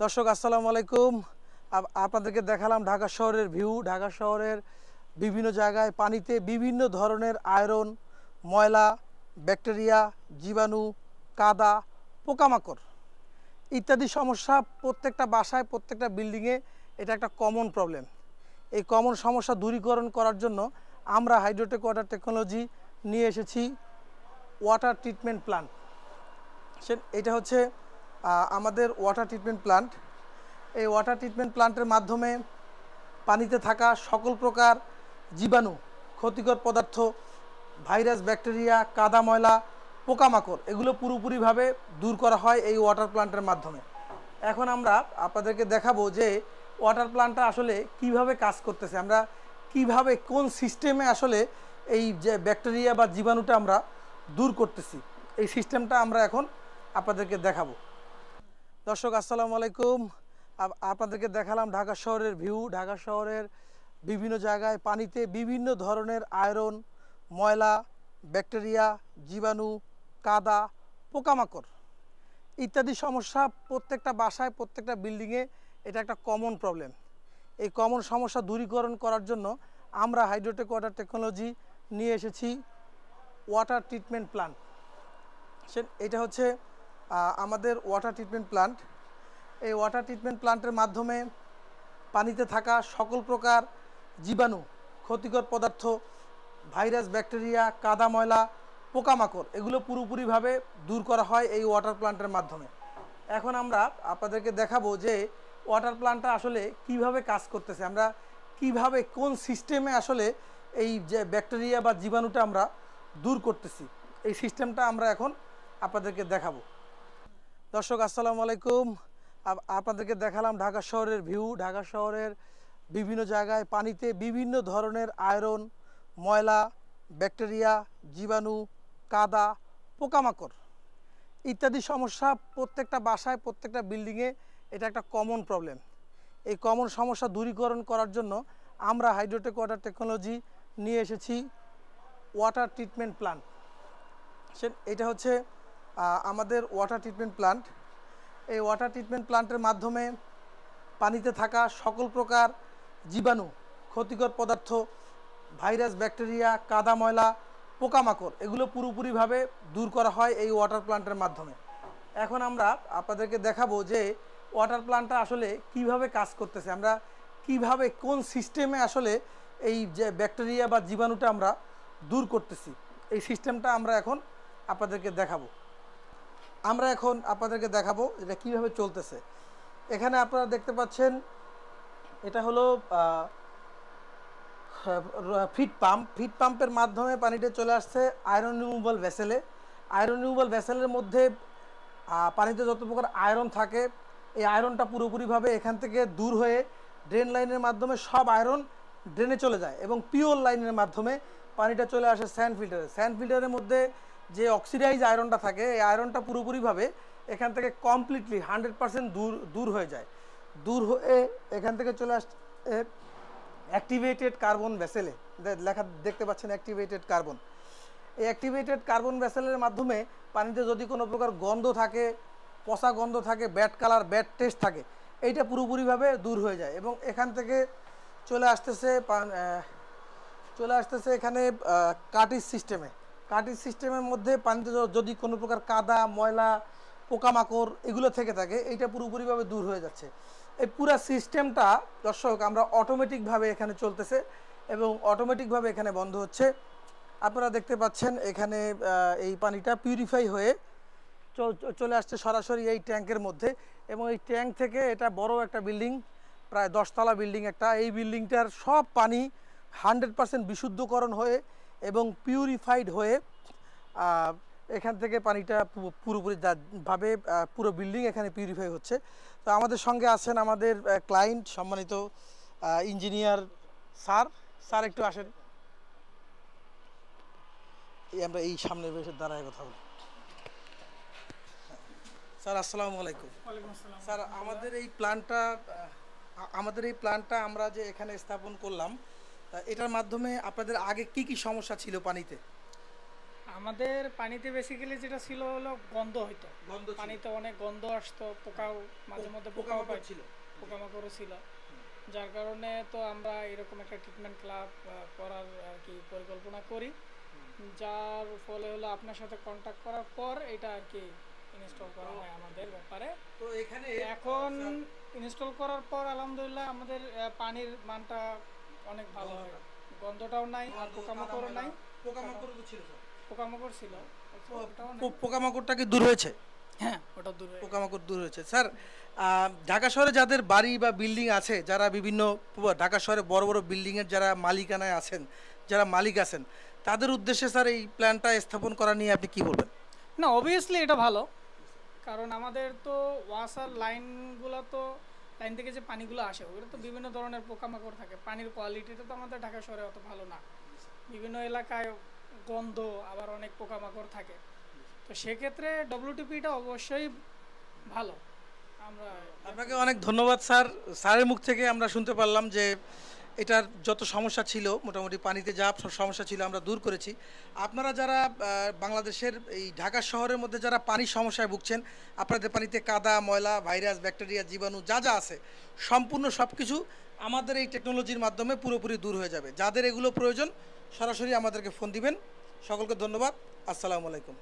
দর্শক আসসালামু আলাইকুম। আপনাদেরকে দেখালাম ঢাকা শহরের ভিউ। ঢাকা শহরের বিভিন্ন জায়গায় পানিতে বিভিন্ন ধরনের আয়রন, ময়লা, ব্যাকটেরিয়া, জীবাণু, কাদা, পোকামাকড় ইত্যাদি সমস্যা প্রত্যেকটা বাসায়, প্রত্যেকটা বিল্ডিংয়ে এটা একটা কমন প্রবলেম। এই কমন সমস্যা দূরীকরণ করার জন্য আমরা হাইড্রোটেক ওয়াটার টেকনোলজি নিয়ে এসেছি ওয়াটার ট্রিটমেন্ট প্ল্যান্ট। এটা হচ্ছে আমাদের ওয়াটার ট্রিটমেন্ট প্ল্যান্ট। এই ওয়াটার ট্রিটমেন্ট প্ল্যান্টের মাধ্যমে পানিতে থাকা সকল প্রকার জীবাণু, ক্ষতিকর পদার্থ, ভাইরাস, ব্যাকটেরিয়া, কাদা, ময়লা, পোকামাকড় এগুলো পুরোপুরিভাবে দূর করা হয় এই ওয়াটার প্ল্যান্টের মাধ্যমে। এখন আমরা আপনাদেরকে দেখাবো যে ওয়াটার প্ল্যান্টটা আসলে কিভাবে কাজ করতেছে, আমরা কিভাবে কোন সিস্টেমে আসলে এই যে ব্যাকটেরিয়া বা জীবাণুটা আমরা দূর করতেছি, এই সিস্টেমটা আমরা এখন আপনাদেরকে দেখাবো। দর্শক আসসালামু আলাইকুম। আপনাদেরকে দেখালাম ঢাকা শহরের ভিউ। ঢাকা শহরের বিভিন্ন জায়গায় পানিতে বিভিন্ন ধরনের আয়রন, ময়লা, ব্যাকটেরিয়া, জীবাণু, কাদা, পোকামাকড় ইত্যাদি সমস্যা প্রত্যেকটা বাসায়, প্রত্যেকটা বিল্ডিংয়ে এটা একটা কমন প্রবলেম। এই কমন সমস্যা দূরীকরণ করার জন্য আমরা হাইড্রোটেক ওয়াটার টেকনোলজি নিয়ে এসেছি ওয়াটার ট্রিটমেন্ট প্ল্যান্ট। এটা হচ্ছে আমাদের ওয়াটার ট্রিটমেন্ট প্ল্যান্ট। এই ওয়াটার ট্রিটমেন্ট প্ল্যান্টের মাধ্যমে পানিতে থাকা সকল প্রকার জীবাণু, ক্ষতিকর পদার্থ, ভাইরাস, ব্যাকটেরিয়া, কাদা, ময়লা, পোকামাকড় এগুলো পুরোপুরিভাবে দূর করা হয় এই ওয়াটার প্ল্যান্টের মাধ্যমে। এখন আমরা আপনাদেরকে দেখাবো যে ওয়াটার প্ল্যান্টটা আসলে কিভাবে কাজ করতেছে, আমরা কিভাবে কোন সিস্টেমে আসলে এই যে ব্যাকটেরিয়া বা জীবাণুটা আমরা দূর করতেছি, এই সিস্টেমটা আমরা এখন আপনাদেরকে দেখাবো। দর্শক আসসালামু আলাইকুম। আপনাদেরকে দেখালাম ঢাকা শহরের ভিউ। ঢাকা শহরের বিভিন্ন জায়গায় পানিতে বিভিন্ন ধরনের আয়রন, ময়লা, ব্যাকটেরিয়া, জীবাণু, কাদা, পোকামাকড় ইত্যাদি সমস্যা প্রত্যেকটা বাসায়, প্রত্যেকটা বিল্ডিংয়ে এটা একটা কমন প্রবলেম। এই কমন সমস্যা দূরীকরণ করার জন্য আমরা হাইড্রোটেক ওয়াটার টেকনোলজি নিয়ে এসেছি ওয়াটার ট্রিটমেন্ট প্ল্যান্ট। এটা হচ্ছে আমাদের ওয়াটার ট্রিটমেন্ট প্ল্যান্ট। এই ওয়াটার ট্রিটমেন্ট প্ল্যান্টের মাধ্যমে পানিতে থাকা সকল প্রকার জীবাণু, ক্ষতিকর পদার্থ, ভাইরাস, ব্যাকটেরিয়া, কাদা, ময়লা, পোকামাকড় এগুলো পুরোপুরিভাবে দূর করা হয় এই ওয়াটার প্ল্যান্টের মাধ্যমে। এখন আমরা আপনাদেরকে দেখাবো যে ওয়াটার প্ল্যান্টটা আসলে কিভাবে কাজ করতেছে, আমরা কিভাবে কোন সিস্টেমে আসলে এই যে ব্যাকটেরিয়া বা জীবাণুটা আমরা দূর করতেছি, এই সিস্টেমটা আমরা এখন আপনাদেরকে দেখাবো। আমরা এখন আপনাদেরকে দেখাবো এটা কিভাবে চলতেছে। এখানে আপনারা দেখতে পাচ্ছেন এটা হলো ফিট পাম্প। ফিট পাম্পের মাধ্যমে পানিটা চলে আসছে আয়রন রিমুভাল ভেসেলে। আয়রন রিমুভাল ভেসেলের মধ্যে পানিতে যত প্রকার আয়রন থাকে এই আয়রনটা পুরোপুরিভাবে এখান থেকে দূর হয়ে ড্রেন লাইনের মাধ্যমে সব আয়রন ড্রেনে চলে যায় এবং পিওর লাইনের মাধ্যমে পানিটা চলে আসে স্যান্ড ফিল্টারে। স্যান্ড ফিল্টারের মধ্যে যে অক্সিডাইজ আয়রনটা থাকে এই আয়রনটা পুরোপুরিভাবে এখান থেকে কমপ্লিটলি 100% দূর হয়ে যায়। দূর হয়ে এখান থেকে চলে আসে অ্যাক্টিভেটেড কার্বন ভেসেলে। লেখা দেখতে পাচ্ছেন অ্যাক্টিভেটেড কার্বন। এই অ্যাক্টিভেটেড কার্বন ভেসেলের মাধ্যমে পানিতে যদি কোনো প্রকার গন্ধ থাকে, পচা গন্ধ থাকে, ব্যাড কালার, ব্যাড টেস্ট থাকে, এইটা পুরোপুরিভাবে দূর হয়ে যায় এবং এখান থেকে চলে আসতেছে এখানে কার্টিজ সিস্টেমে। কার্টিজ সিস্টেমের মধ্যে পানিতে যদি কোনো প্রকার কাদা, ময়লা, পোকামাকড় এগুলো থেকে থাকে এইটা পুরোপুরিভাবে দূর হয়ে যাচ্ছে। এই পুরো সিস্টেমটা দর্শক আমরা অটোমেটিকভাবে এখানে চলতেছে এবং অটোমেটিকভাবে এখানে বন্ধ হচ্ছে। আপনারা দেখতে পাচ্ছেন এখানে এই পানিটা পিউরিফাই হয়ে চলে আসছে সরাসরি এই ট্যাঙ্কের মধ্যে এবং এই ট্যাঙ্ক থেকে এটা বড় একটা বিল্ডিং, প্রায় 10 তলা বিল্ডিং একটা। এই বিল্ডিংটার সব পানি 100% বিশুদ্ধকরণ হয়ে এবং পিউরিফাইড হয়ে এখান থেকে পানিটা পুরোপুরি ভাবে পুরো বিল্ডিং এখানে পিউরিফাই হচ্ছে। তো আমাদের সঙ্গে আছেন আমাদের ক্লায়েন্ট, সম্মানিত ইঞ্জিনিয়ার স্যার। স্যার একটু আসেন, আমরা এই সামনে বসে দাঁড়ায় কথা বলি। স্যার আসসালামু আলাইকুম। স্যার আমাদের এই প্ল্যান্টটা আমরা যে এখানে স্থাপন করলাম এটার মাধ্যমে আপনাদের আগে কি কি সমস্যা ছিল পানিতে? আমাদের পানিতে বেসিক্যালি যেটা ছিল হলো গন্ধ হইতো, গন্ধ ছিল। পানিতে অনেক গন্ধ আসতো, পোকাও মাঝে মধ্যে পোকাও পোকামাকড় ছিল। পোকামাকড়ও ছিল। যার কারণে তো আমরা এরকম একটা ট্রিটমেন্ট ক্লাব করার আর কি পরিকল্পনা করি, যার ফলে হলো আপনার সাথে কন্ট্যাক্ট করার পর এটা আর কি ইনস্টল করা হয় আমাদের ব্যাপারে। তো এখানে এখন ইনস্টল করার পর আলহামদুলিল্লাহ আমাদের পানির মানটা অনেক ভালো হয়, গন্ধটাও নাই আর পোকামাকড়ও নাই। পোকামাকড় তো ছিল স্যার। পোকামাকড় ছিল, ওটাও নাই। পোকামাকড়টা কি দূর হয়েছে? হ্যাঁ, ওটা দূর হয়ে গেছে। পোকামাকড় দূর হয়েছে স্যার। ঢাকা শহরে যাদের বাড়ি বা বিল্ডিং আছে, যারা বিভিন্ন ঢাকা শহরে বড় বড় বিল্ডিংয়ের যারা মালিকানায় আছেন, যারা মালিক আছেন, তাদের উদ্দেশ্যে স্যার এই প্ল্যানটা স্থাপন করা নিয়ে আপনি কি বলবেন? না, অবভিয়াসলি এটা ভালো, কারণ আমাদের তো ওয়াসার লাইনগুলো তো, লাইন থেকে যে পানিগুলো আসে ওগুলো তো বিভিন্ন ধরনের পোকামাকড় থাকে, পানির কোয়ালিটিটা তো আমাদের ঢাকা শহরে অত ভালো না, বিভিন্ন এলাকায় গন্ধ আবার অনেক পোকামাকড় থাকে। তো সেক্ষেত্রে ডব্লিউটিপিটা অবশ্যই ভালো। আমরা আপনাকে অনেক ধন্যবাদ স্যার। স্যারের মুখ থেকে আমরা শুনতে পারলাম যে এটার যত সমস্যা ছিল, মোটামুটি পানিতে যা সব সমস্যা ছিল আমরা দূর করেছি। আপনারা যারা বাংলাদেশের এই ঢাকা শহরের মধ্যে যারা পানির সমস্যায় ভুগছেন, আপনাদের পানিতে কাদা, ময়লা, ভাইরাস, ব্যাকটেরিয়া, জীবাণু যা যা আছে, সম্পূর্ণ সব কিছু আমাদের এই টেকনোলজির মাধ্যমে পুরোপুরি দূর হয়ে যাবে। যাদের এগুলো প্রয়োজন সরাসরি আমাদেরকে ফোন দিবেন। সকলকে ধন্যবাদ। আসসালামু আলাইকুম।